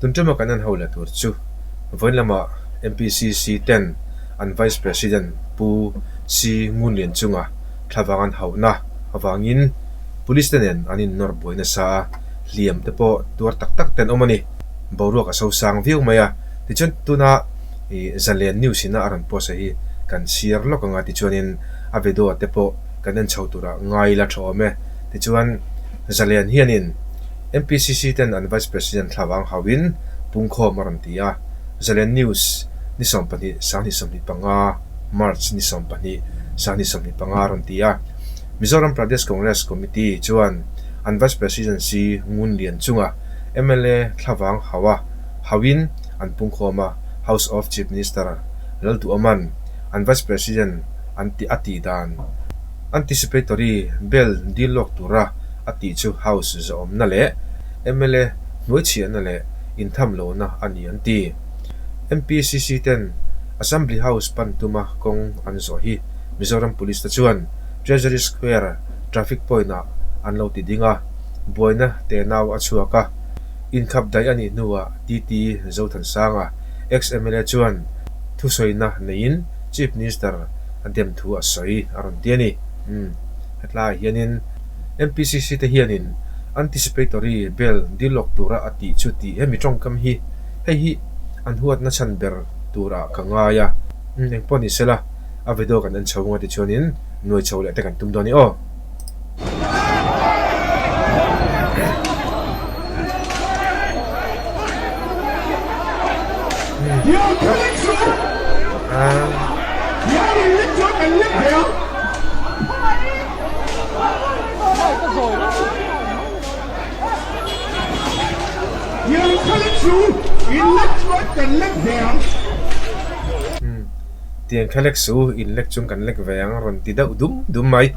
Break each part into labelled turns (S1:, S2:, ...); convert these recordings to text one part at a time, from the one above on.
S1: Tuntuma kanan Hauh la tur chu voin lama Mpcc 10 an vice president pu si ngun lian chunga Thlavang an Hauh na awangin police tenen anin nor boina sa Hliam te po tur tak tak ten omani boruak aso sang viu maya ti chun tuna zalian news ina aran po sa hi kan share lo ka nga ti chuanin avedo te po kanan chautura ngai la thome ti chuan zalian hianin Mpcc 10 an vice president Thlavang Hauhin pungkho marantia zalian news ni sompani sani somni panga march ni sompani sani somni panga rantia Mizoram Pradesh Congress Committee chuan an vice presidency ngun lian chunga MLA Thlavang Hauhin an pungkhoma House of Chief Minister laltu aman an vice president ati dan anticipatory bill dilok tura ati chu house zom na le MLA noichi na le in thamlo na ani anti Mpcc 10 Assembly House pantuma kong anzo hi Mizoram Police ta chuan Treasury Square traffic point na anlo ti dinga boina te naw achuaka inkap dai ani nuwa titi zothan sanga ex MLA chuan thusoi na nein Chief Minister adem thu asoi aron tiani hetla hianin Mpcc te hianin anticipatory bill dilok tura ati chuti hemi tongkam hi hei an huat na chanber tura kangaya engponi sela avedo kan an chawnga ti chuanin noi chawle te kan tumdoni o tiền khai lek su in lek chung kan lek veng ron ti dau dum mai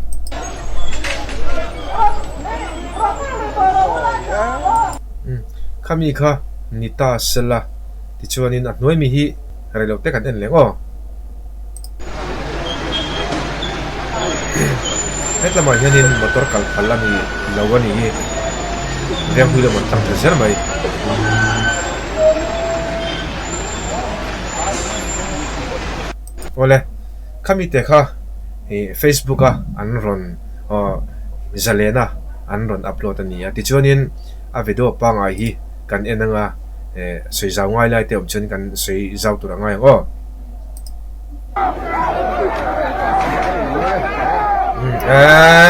S1: khami kha nita sela ti chuanin at noi mi hi relo te kan en leng o hetlama hianin motor kal khalami lawani hi rem hui lo mon tang thar mai ole kami te kha Facebook a an ron zalena an ron upload ani ti chuanin a video pangai hi kan enanga soi zau ngai lai te om chun kan soi zau tura ngai o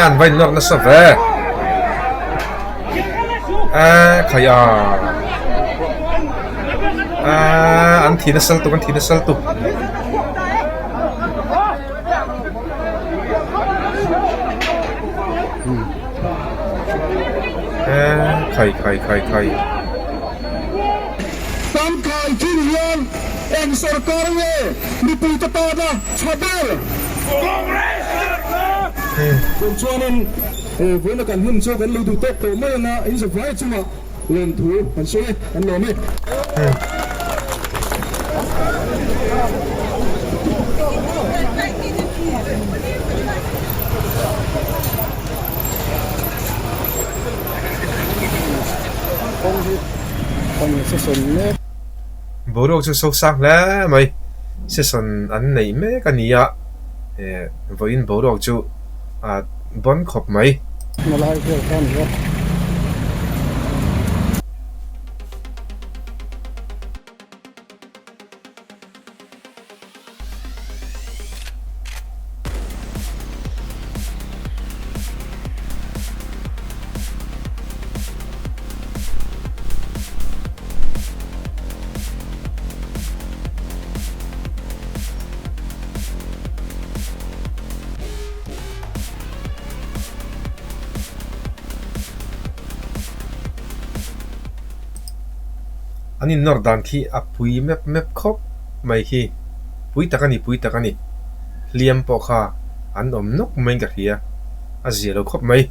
S1: an vai nor na save khaya an thina sal tu khai
S2: tam khai thi Hliam en sarkar me Metadata chabel kon chuanin voina kan hun chu kan lu du tok to mai na in the right chuma len thu kan soi kan lo me
S1: boro chu so sang la mai session an nei me kania voin boro chu bon khop mai ani nordan khi apui map khop mai khi pui takani Hliam po kha an om nok mai ka hia a zero khop mai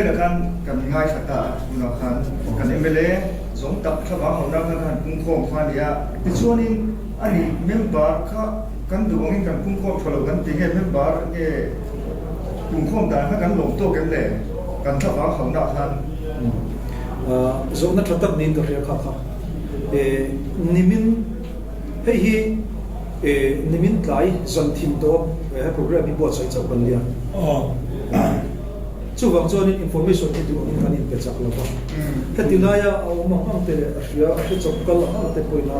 S3: là kan ngai khata una khan kan emele zong tak Thlavang Hauh na kan pung khom phania ti chuanin ani member kha kan duangin kan pung khom tholo kan ti he member e pung khom da kha kan lom to kem le kan Thlavang Hauh na khan
S2: zong na thatak nin to ria kha nimin hei nimin tlai zon thim to program bi bo chai chau kan lia chu wang chuan information e du an kan in pe chak lo ba hetilaya au mang te ria a chok kal a te poina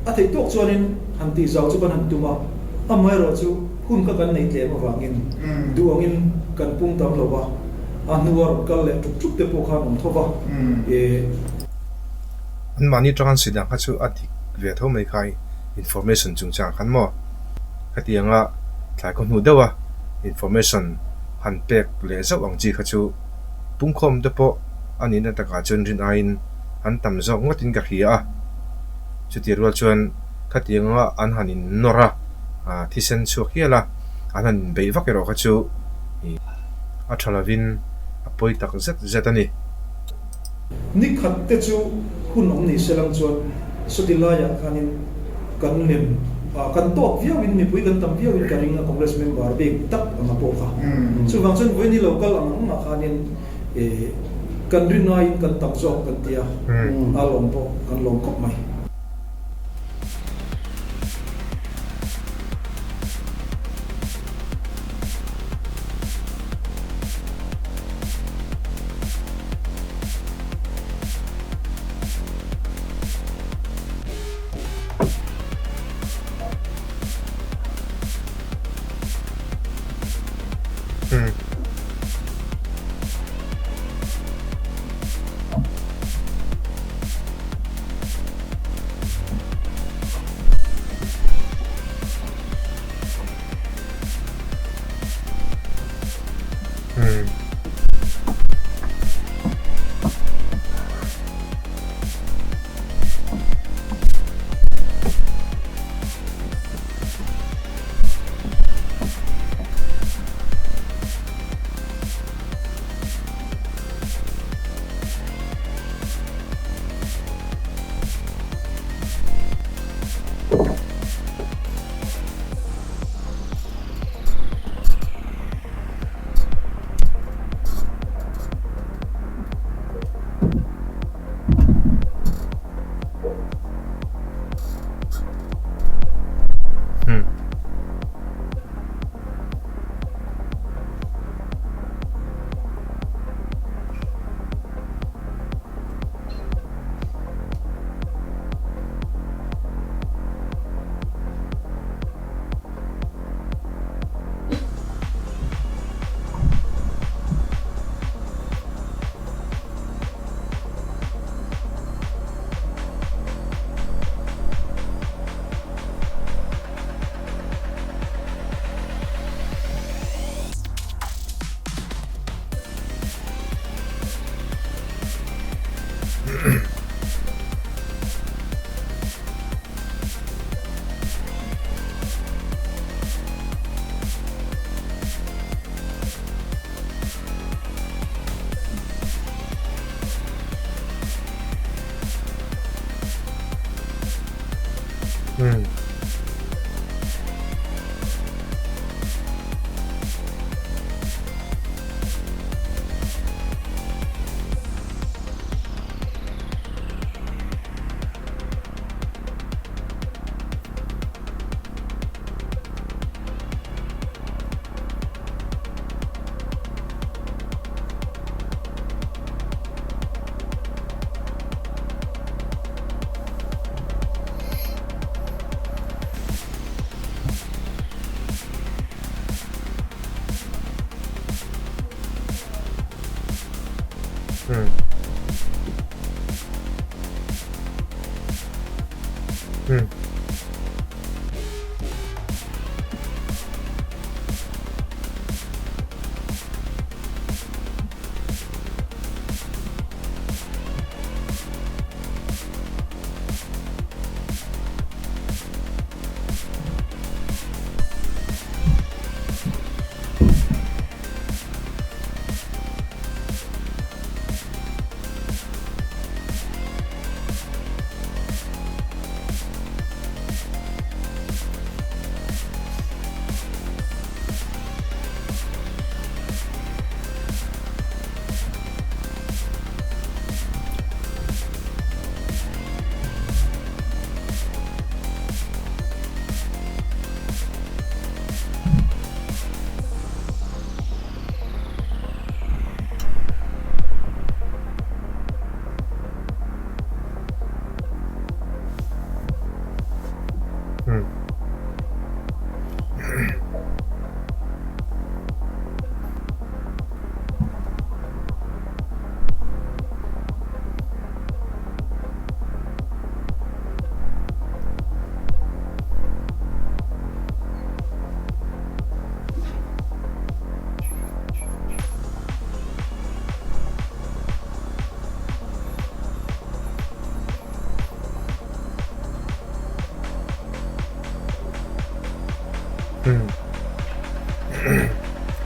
S2: a thei tok chuan in han ti zau chu ban han tuma amai ro chu hun ka kan nei tle ma wangin duangin kan pung tam lo ba a nuar kal le tuk te po khan om thova
S1: an mani tang sidang kha chu adik ve tho mai khai information chung chang khan mo khatianga thlai ko nu dewa information han pek le zawang chi kha chu pungkhom te po ani na taka chun rin ain an tam zo ngotin ka hia chu ti rual chuan khatianga an hanin nora thisen chu hiala anan bei vakero kha chu a thalavin apoi tak zet zetani
S2: ni khat te chu hun om ni selang chuan sudilaya khanin kan lem kan tok viawin mi pui kan tam viawin karinga congress member big tak ama po kha chu wang chen voi ni local ang ma khanin kan rinai kan tak jok kan tia alom po kan long kop mai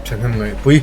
S1: Chẳng hạn người bùi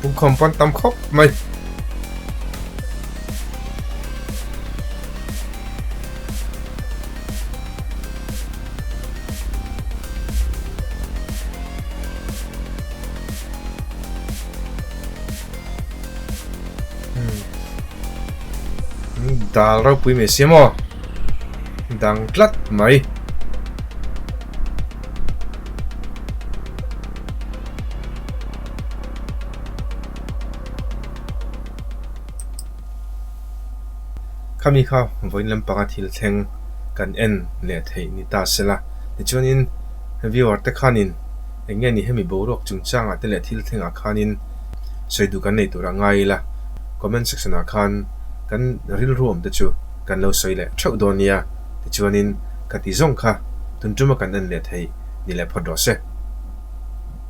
S1: Bung kompon tam khóc mày dal rau pui me siamo dang tlat mai kami kha voin lam panga thil thleng kan en le thei ni ta sela ni chuanin viewer te khanin enge ni hemi borok chungchanga te le thil thlenga khanin soidu kan nei tura ngai la comment section a khan kan ril room te chu kan lo soile thau donia ti chuanin kati zong kha tuntuma kan en le thei ni le phodo se